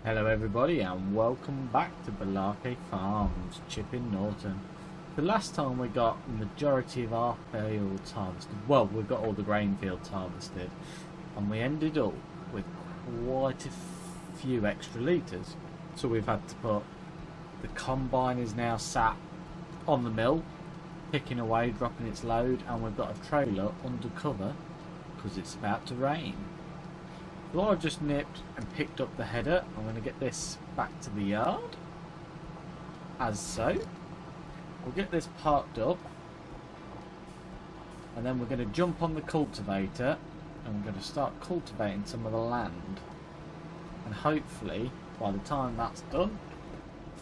Hello everybody and welcome back to Balake Farms, Chip in Norton. The last time we got the majority of our fields harvested, well, we got all the grain fields harvested, and we ended up with quite a few extra litres. So we've had to put, the combine is now sat on the mill, picking away, dropping its load, and we've got a trailer under cover because it's about to rain. Well, I've just nipped and picked up the header. I'm going to get this back to the yard, as so. We'll get this parked up, and then we're going to jump on the cultivator, and we're going to start cultivating some of the land. And hopefully, by the time that's done,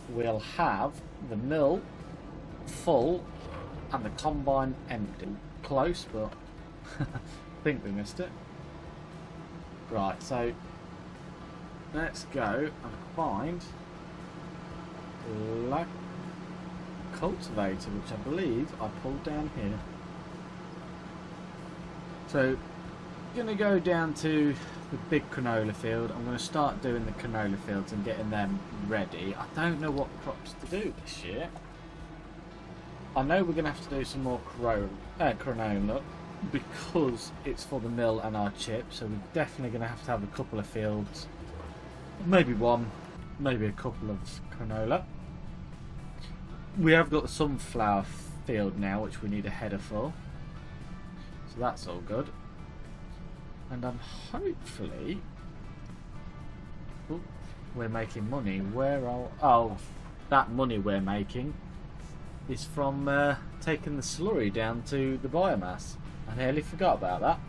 we'll have the mill full and the combine empty. Close, but I think we missed it. Right, so let's go and find the cultivator, which I believe I pulled down here. So, I'm going to go down to the big canola field. I'm going to start doing the canola fields and getting them ready. I don't know what crops to do this year. I know we're going to have to do some more canola, because it's for the mill and our chip, so we're definitely going to have a couple of fields, maybe one, maybe a couple of canola. We have got the sunflower field now, which we need a header for, so that's all good. And I'm hopefully, we're making money. That money we're making is from taking the slurry down to the biomass. I nearly forgot about that.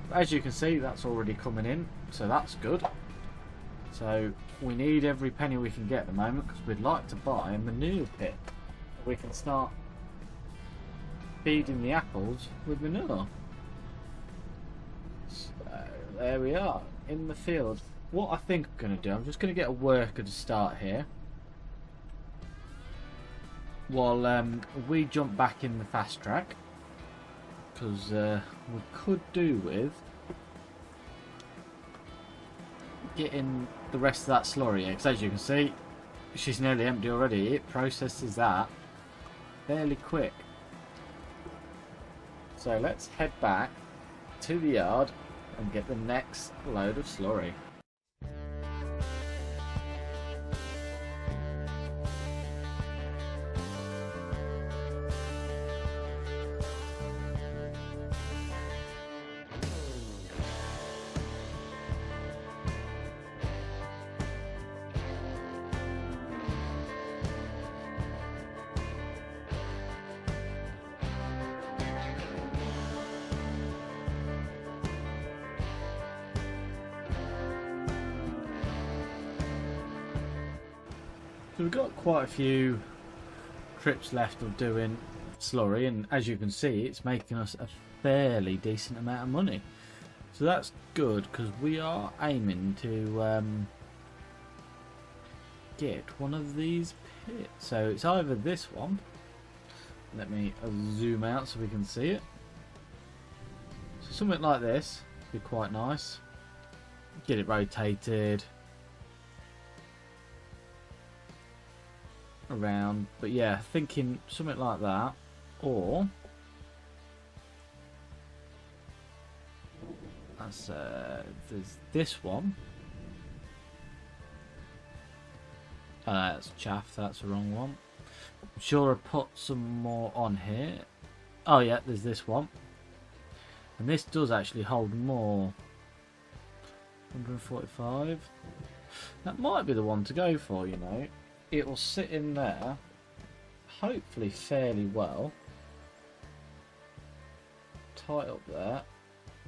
But as you can see, that's already coming in, so that's good. So we need every penny we can get at the moment, because we'd like to buy a manure pit. We can start feeding the apples with manure. So there we are, in the field. What I think I'm going to do, I'm just going to get a worker to start here, while we jump back in the fast track. Because we could do with getting the rest of that slurry, because as you can see, she's nearly empty already. It processes that fairly quick. So let's head back to the yard and get the next load of slurry. So we've got quite a few trips left of doing slurry, and as you can see, it's making us a fairly decent amount of money. So that's good, because we are aiming to get one of these pits. So it's either this one. Let me zoom out so we can see it. So something like this would be quite nice. Get it rotated around, but yeah, thinking something like that, or that's there's this one. That's chaff, that's the wrong one. I'm sure I put some more on here. Oh yeah, there's this one, and this does actually hold more. 145. That might be the one to go for, you know. It will sit in there, hopefully fairly well, tight up there,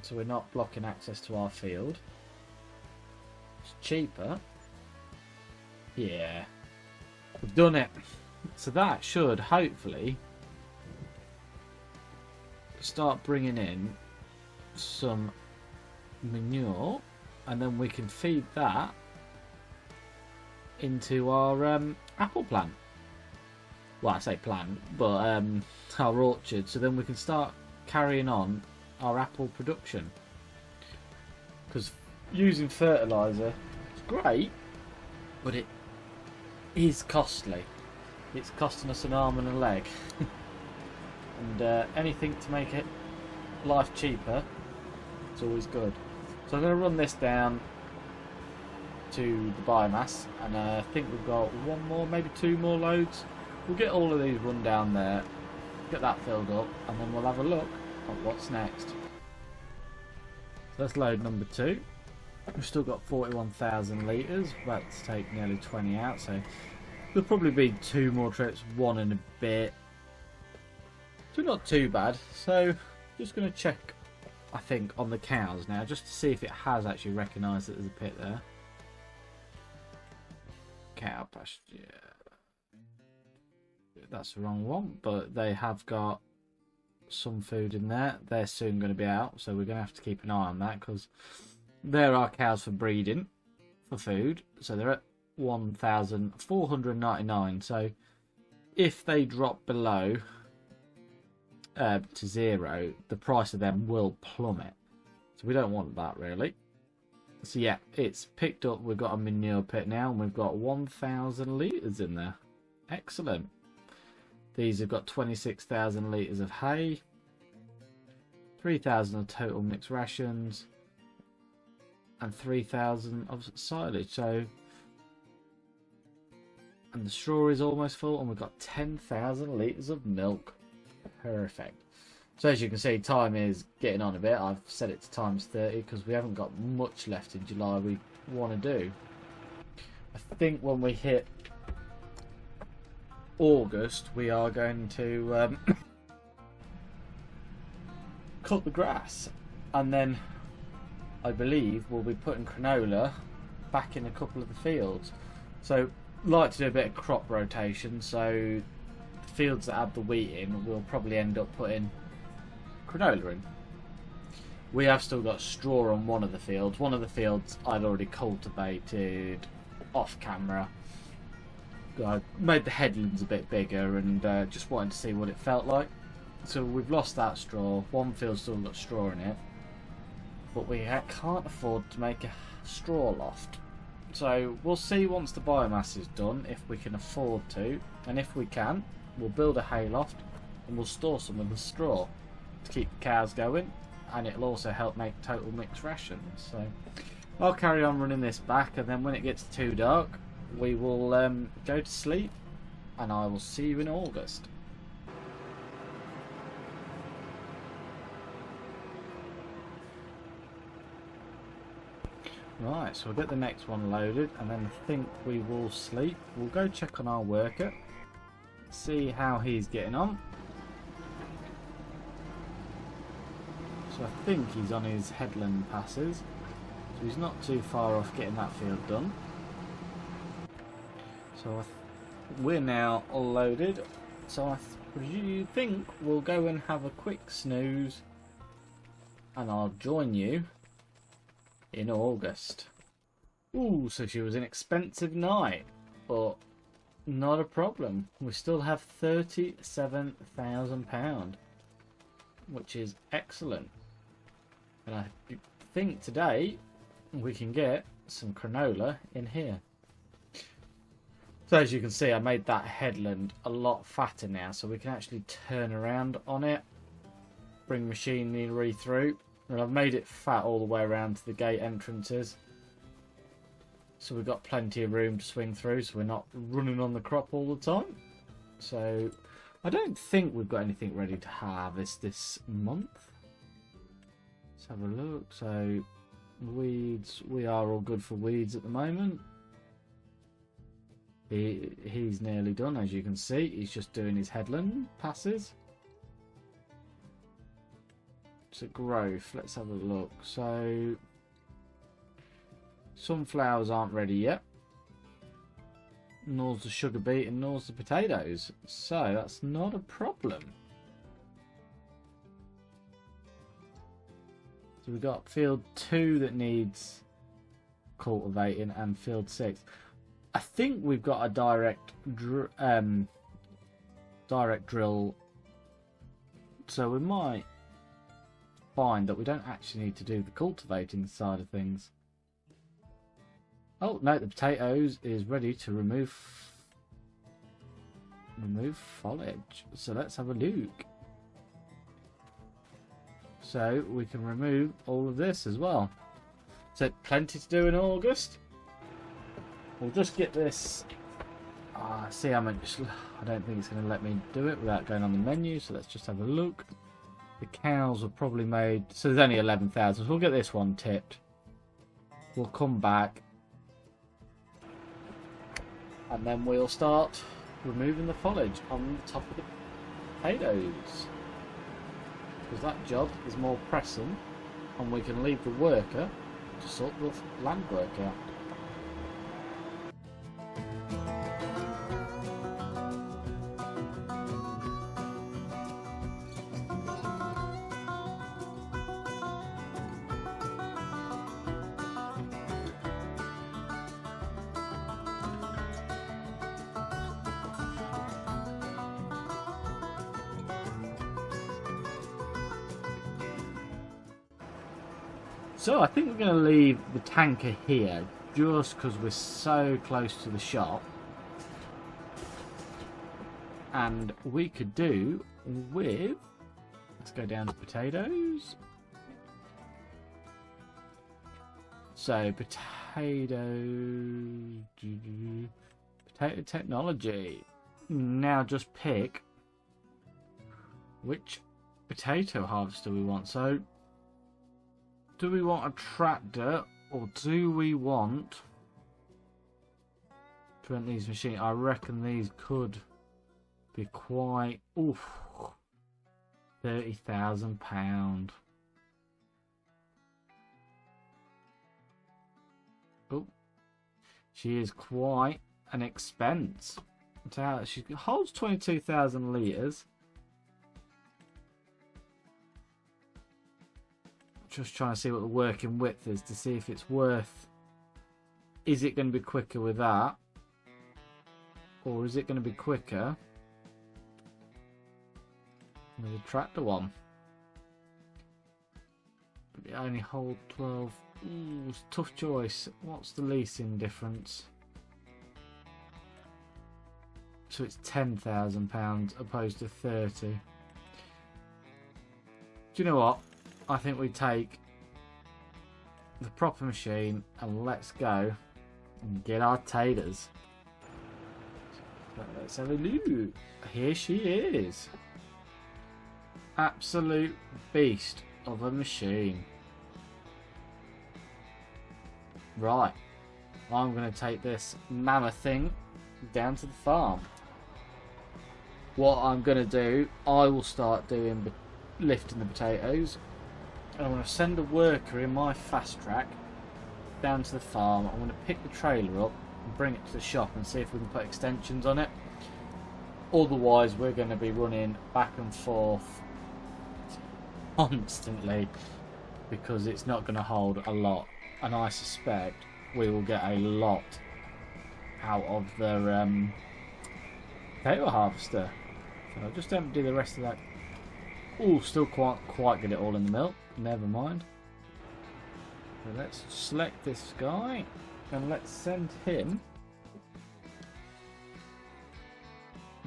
so we're not blocking access to our field. It's cheaper. Yeah, we've done it. So that should hopefully start bringing in some manure, and then we can feed that into our apple plant. Well, I say plant, but our orchard. So then we can start carrying on our apple production. Because using fertiliser is great, but it is costly. It's costing us an arm and a leg. And anything to make it life cheaper, it's always good. So I'm going to run this down to the biomass, and I think we've got one more, maybe two more loads. We'll get all of these run down there, get that filled up, and then we'll have a look at what's next. So that's load number 2. We've still got 41,000 litres, about to take nearly 20 out, so there'll probably be 2 more trips, one and a bit. So not too bad. So just going to check, I think, on the cows now, just to see if it has actually recognised that there's a pit there. Cow pasture. That's the wrong one, but they have got some food in there. They're soon going to be out, so we're going to have to keep an eye on that, because there are cows for breeding, for food. So they're at 1,499. So if they drop below to 0, the price of them will plummet. So we don't want that, really. So yeah, it's picked up. We've got a manure pit now, and we've got 1,000 litres in there. Excellent. These have got 26,000 litres of hay, 3,000 of total mixed rations, and 3,000 of silage. So, and the straw is almost full, and we've got 10,000 litres of milk. Perfect. So as you can see, time is getting on a bit. I've set it to times 30 because we haven't got much left in July we want to do. I think when we hit August, we are going to cut the grass, and then I believe we'll be putting canola back in a couple of the fields. So like to do a bit of crop rotation, so the fields that have the wheat in, we'll probably end up putting canola in. We have still got straw on one of the fields. One of the fields I'd already cultivated off camera. I made the headlands a bit bigger, and just wanted to see what it felt like. So we've lost that straw. One field's still got straw in it, but we can't afford to make a straw loft. So we'll see once the biomass is done if we can afford to, and if we can, we'll build a hay loft and we'll store some of the straw to keep the cows going, and it'll also help make total mixed rations. So I'll carry on running this back, and then when it gets too dark, we will go to sleep, and I will see you in August. Right, so we'll get the next one loaded, and then I think we will sleep. We'll go check on our worker, see how he's getting on. So I think he's on his headland passes, so he's not too far off getting that field done. So we're now all loaded, so I think we'll go and have a quick snooze, and I'll join you in August. Ooh, so she was an expensive night, but not a problem. We still have £37,000, which is excellent. And I think today we can get some canola in here. So as you can see, I made that headland a lot fatter now, so we can actually turn around on it, bring machinery through, and I've made it fat all the way around to the gate entrances, so we've got plenty of room to swing through, so we're not running on the crop all the time. So I don't think we've got anything ready to harvest this month. Let's have a look. So weeds, we are all good for weeds at the moment. He's nearly done, as you can see. He's just doing his headland passes. So growth, let's have a look. So sunflowers aren't ready yet, nor's the sugar beet and nor's the potatoes, so that's not a problem. So we've got field 2 that needs cultivating, and field 6. I think we've got a direct drill, so we might find that we don't actually need to do the cultivating side of things. Oh no, the potatoes is ready to remove foliage. So let's have a look. So we can remove all of this as well. So plenty to do in August. We'll just get this. See, I don't think it's going to let me do it without going on the menu. So let's just have a look. The cows were probably made. So there's only 11,000. So we'll get this one tipped. We'll come back. And then we'll start removing the foliage on the top of the potatoes. Because that job is more pressing. And we can leave the worker to sort the land work out. So I think we're going to leave the tanker here just because we're so close to the shop. And we could do with... Let's go down to potatoes. So potatoes... Potato technology. Now just pick which potato harvester we want. So... do we want a tractor or do we want to rent these machines? I reckon these could be quite... oof, £30,000. Oh, she is quite an expense. She holds 22,000 litres. Just trying to see what the working width is to see if it's worth. Is it going to be quicker with that, or is it going to be quicker with the tractor one? But it only hold 12. Ooh, it's a tough choice. What's the leasing difference? So it's £10,000 opposed to 30. Do you know what? I think we take the proper machine and let's go and get our taters. Let's have a look. Here she is. Absolute beast of a machine. Right. I'm going to take this mammoth thing down to the farm. What I'm going to do, I will start doing lifting the potatoes. I'm going to send a worker in my fast track down to the farm. I'm going to pick the trailer up and bring it to the shop and see if we can put extensions on it. Otherwise we're going to be running back and forth constantly because it's not going to hold a lot, and I suspect we will get a lot out of the potato harvester. So I'll just empty the rest of that. Oh, still quite get it all in the milk. Never mind. So let's select this guy and let's send him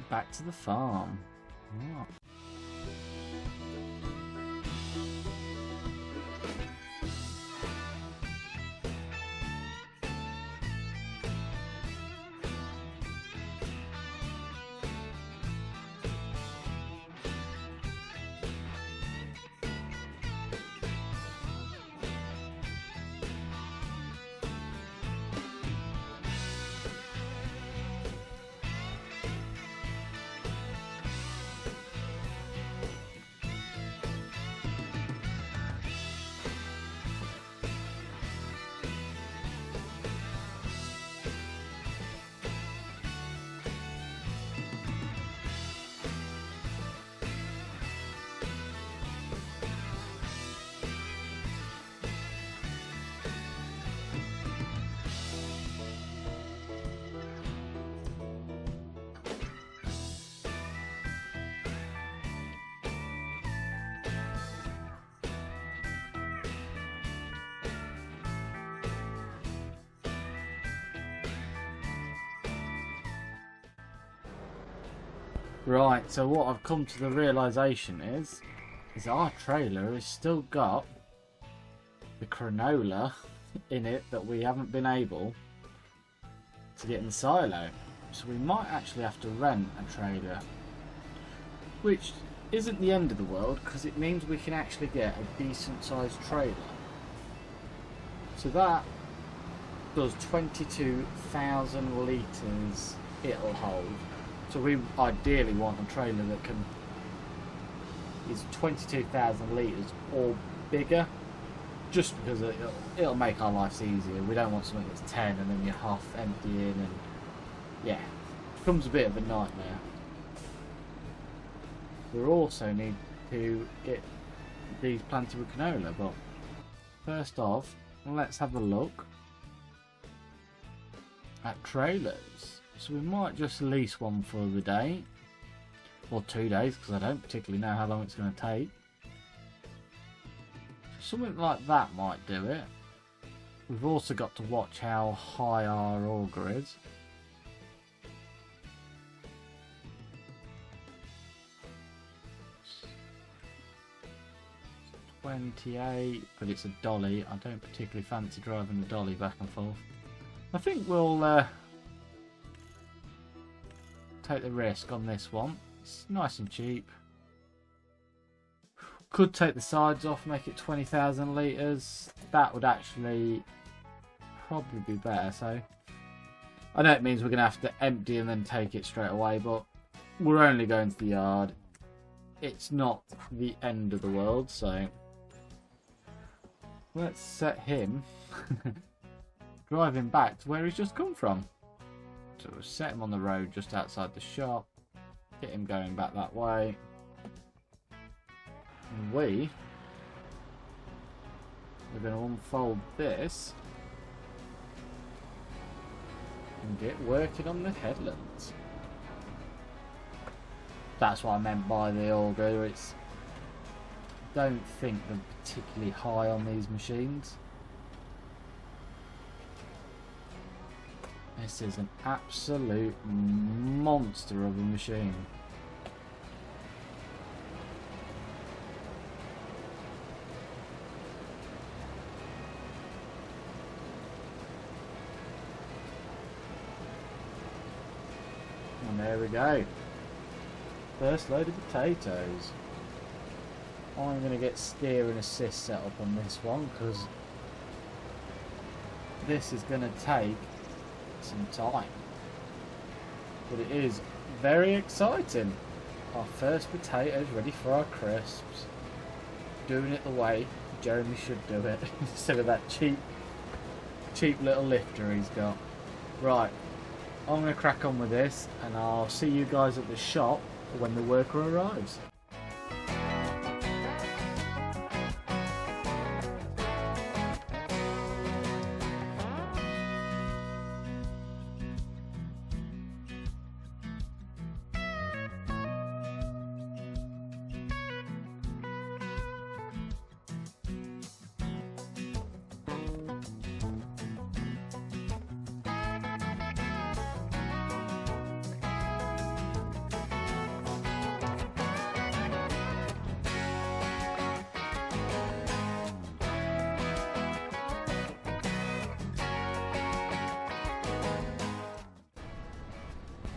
back to the farm. Right. Right, so what I've come to the realisation is our trailer has still got the canola in it that we haven't been able to get in the silo. So we might actually have to rent a trailer, which isn't the end of the world because it means we can actually get a decent sized trailer. So that does 22,000 litres it'll hold. So we ideally want a trailer that is 22,000 litres or bigger, just because it'll make our lives easier. We don't want something that's 10 and then you're half emptying, and yeah, it becomes a bit of a nightmare. We also need to get these planted with canola, but first off, let's have a look at trailers. So we might just lease one for the day or 2 days, because I don't particularly know how long it's going to take. Something like that might do it. We've also got to watch how high our auger is. $28, but it's a dolly. I don't particularly fancy driving the dolly back and forth. I think we'll take the risk on this one. It's nice and cheap. Could take the sides off, make it 20,000 litres. That would actually probably be better. So I know it means we're going to have to empty and then take it straight away, but we're only going to the yard. It's not the end of the world, so let's set him drive him back to where he's just come from. So we'll set him on the road just outside the shop, get him going back that way, and we're going to unfold this and get working on the headlands. That's what I meant by the auger. It's, don't think they're particularly high on these machines. This is an absolute monster of a machine. And there we go. First load of potatoes. I'm going to get steer and assist set up on this one because this is going to take some time, but it is very exciting. Our first potatoes ready for our crisps, doing it the way Jeremy should do it instead of that cheap little lifter he's got. Right, I'm going to crack on with this and I'll see you guys at the shop when the worker arrives.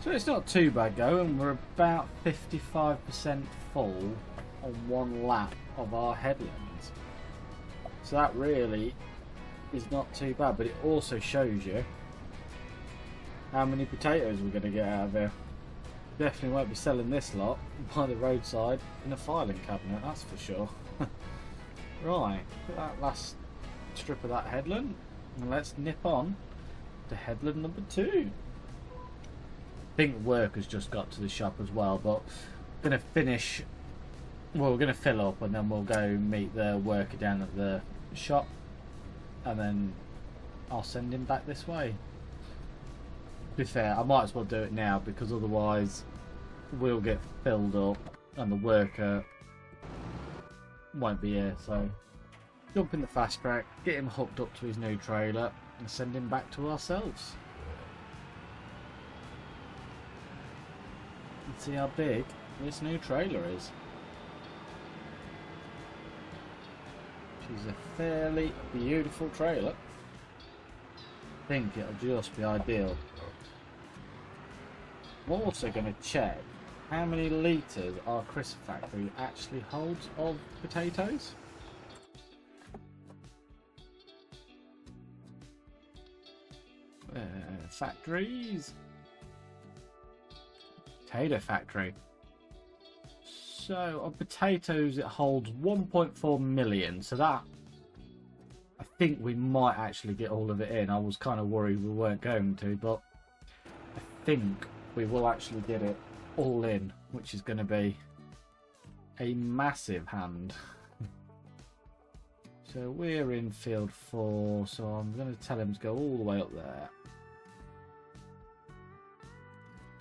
So it's not too bad going. We're about 55% full on one lap of our headlands. So that really is not too bad, but it also shows you how many potatoes we're going to get out of here. Definitely won't be selling this lot by the roadside in a filing cabinet, that's for sure. Right, put that last strip of that headland and let's nip on to headland number 2. I think work has just got to the shop as well, but we're going to finish, well, we're going to fill up and then we'll go meet the worker down at the shop and then I'll send him back this way. To be fair, I might as well do it now because otherwise we'll get filled up and the worker won't be here. So jump in the fast track, get him hooked up to his new trailer and send him back to ourselves. and see how big this new trailer is. She's a fairly beautiful trailer. I think it'll just be ideal. I'm also going to check how many litres our crisp factory actually holds of potatoes. Factories. Potato factory. So on potatoes it holds 1.4 million. So that, I think we might actually get all of it in. I was kind of worried we weren't going to, but I think we will actually get it all in, which is going to be a massive hand. So we're in field 4, so I'm going to tell him to go all the way up there.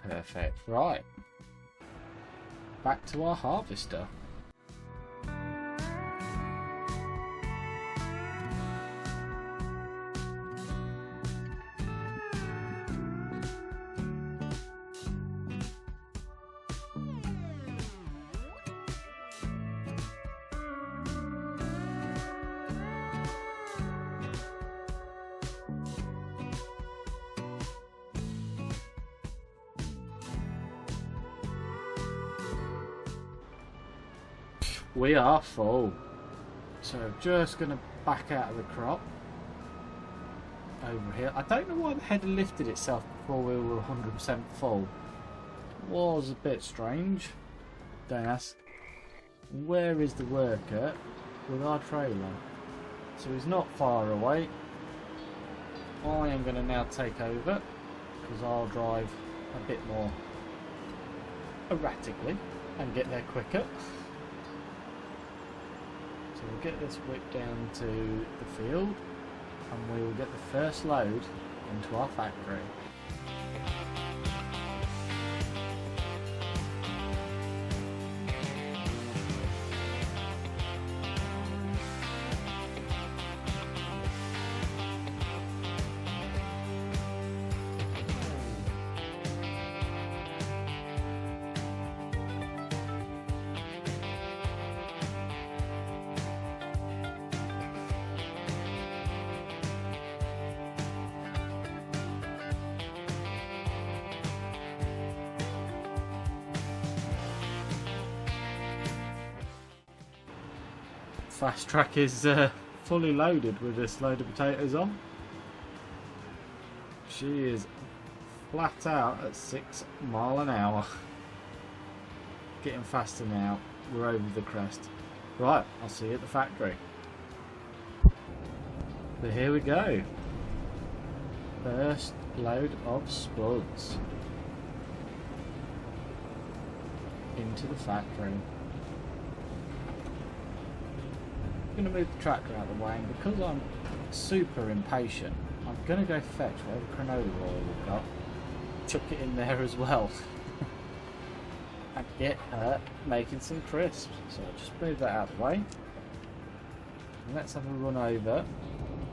Perfect. Right. Back to our harvester. We are full. So just going to back out of the crop over here. I don't know why the header lifted itself before we were 100% full. It was a bit strange. Don't ask. Where is the worker with our trailer? So he's not far away. I am going to now take over because I'll drive a bit more erratically and get there quicker. So we'll get this whipped down to the field and we will get the first load into our factory. Fast track is fully loaded with this load of potatoes on. She is flat out at 6 miles an hour. Getting faster now. We're over the crest. Right, I'll see you at the factory. So here we go. First load of spuds into the factory. I'm going to move the tractor out of the way, and because I'm super impatient, I'm going to go fetch whatever canola oil we've got, chuck it in there as well, and get her making some crisps. So I'll just move that out of the way, and let's have a run over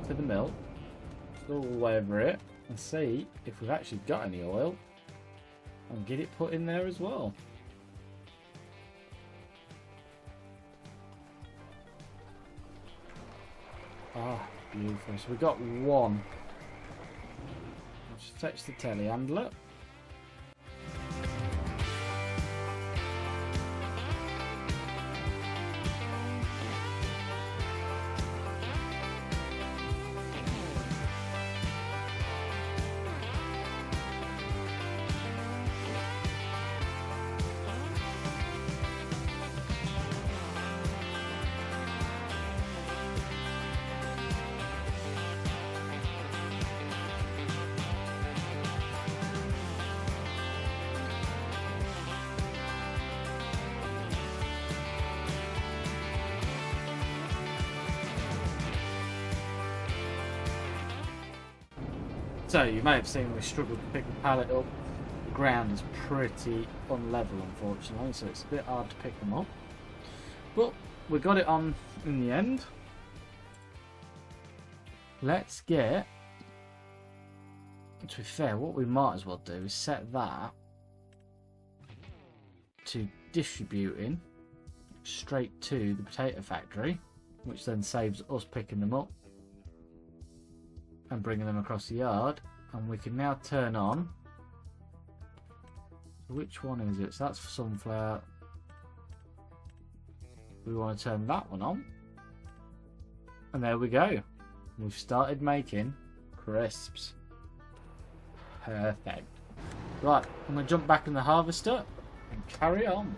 to the mill, all the way over it, and see if we've actually got any oil, and get it put in there as well. Ah, beautiful. So we've got one. Let's fetch the telehandler. So you may have seen we struggled to pick the pallet up. The ground is pretty unlevel, unfortunately, so it's a bit hard to pick them up. But we got it on in the end. Let's get, to be fair, what we might as well do is set that to distributing straight to the potato factory, which then saves us picking them up and bringing them across the yard. And we can now turn on, which one is it? So that's sunflower. We want to turn that one on, and there we go. We've started making crisps. Perfect. Right, I'm going to jump back in the harvester and carry on.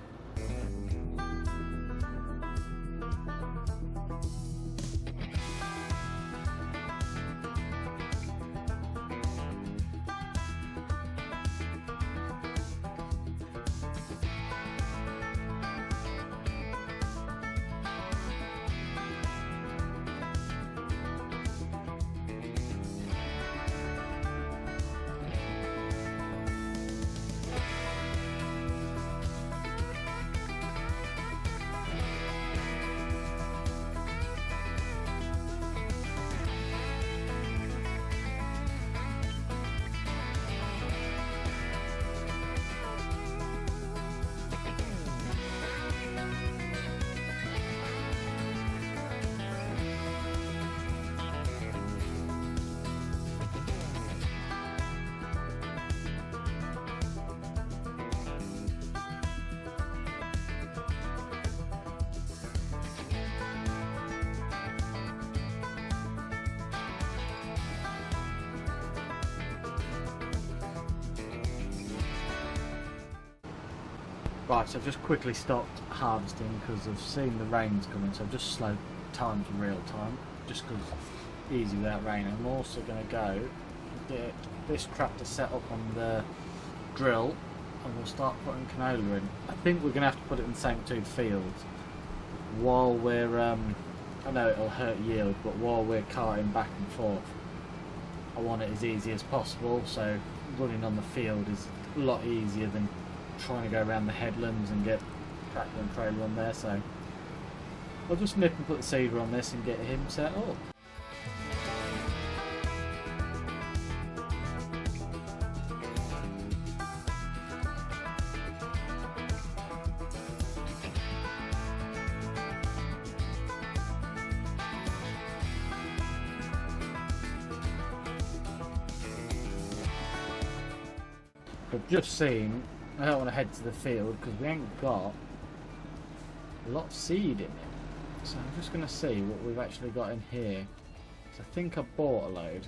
Right, so I've just quickly stopped harvesting because I've seen the rain's coming, so I've just slowed time to real time, just because it's easy without rain. I'm also going to go get this tractor set up on the drill, and we'll start putting canola in. I think we're going to have to put it in the same two fields while we're, I know it'll hurt yield, but while we're carting back and forth, I want it as easy as possible, so running on the field is a lot easier than trying to go around the headlands and get tractor and trailer on there. So I'll just nip and put the seeder on this and get him set up. I've just seen, I don't want to head to the field because we ain't got a lot of seed in it. So I'm just going to see what we've actually got in here. So I think I bought a load.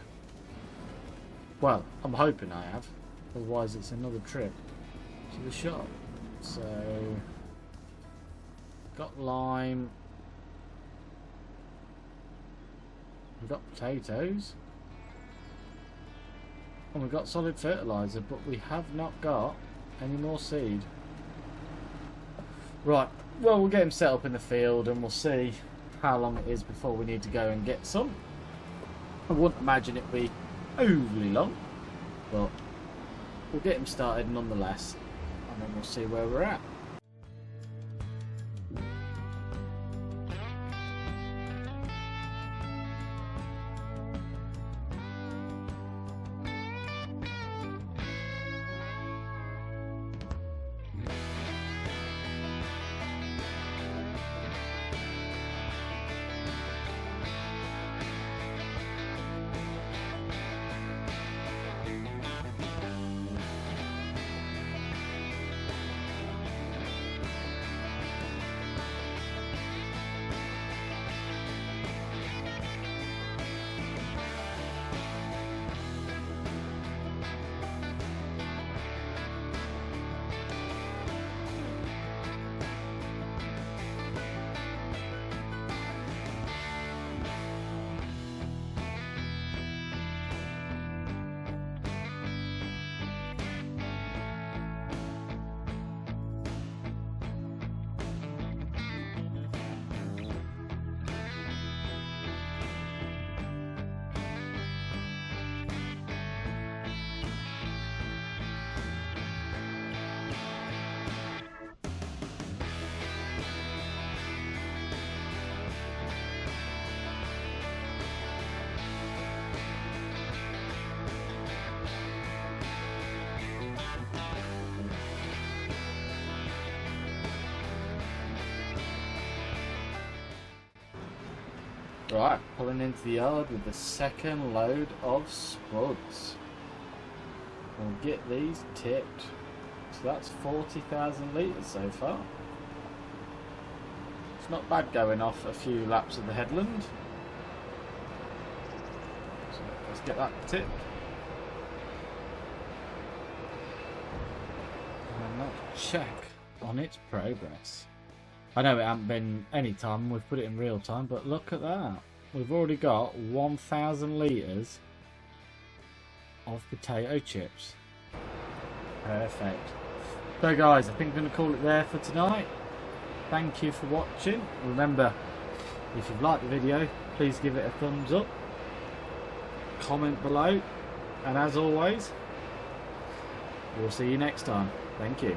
Well, I'm hoping I have. Otherwise it's another trip to the shop. So, got lime. We've got potatoes. And we've got solid fertiliser, but we have not got any more seed. Right, well, we'll get him set up in the field and we'll see how long it is before we need to go and get some. I wouldn't imagine it'd be overly long, but we'll get him started nonetheless, and then we'll see where we're at. Right, pulling into the yard with the second load of spuds. We'll get these tipped. So that's 40,000 litres so far. It's not bad going off a few laps of the headland. So let's get that tipped. And let's check on its progress. I know it hasn't been any time, we've put it in real time, but look at that. We've already got 1,000 litres of potato chips. Perfect. So guys, I think I'm going to call it there for tonight. Thank you for watching. Remember, if you've liked the video, please give it a thumbs up. Comment below. And as always, we'll see you next time. Thank you.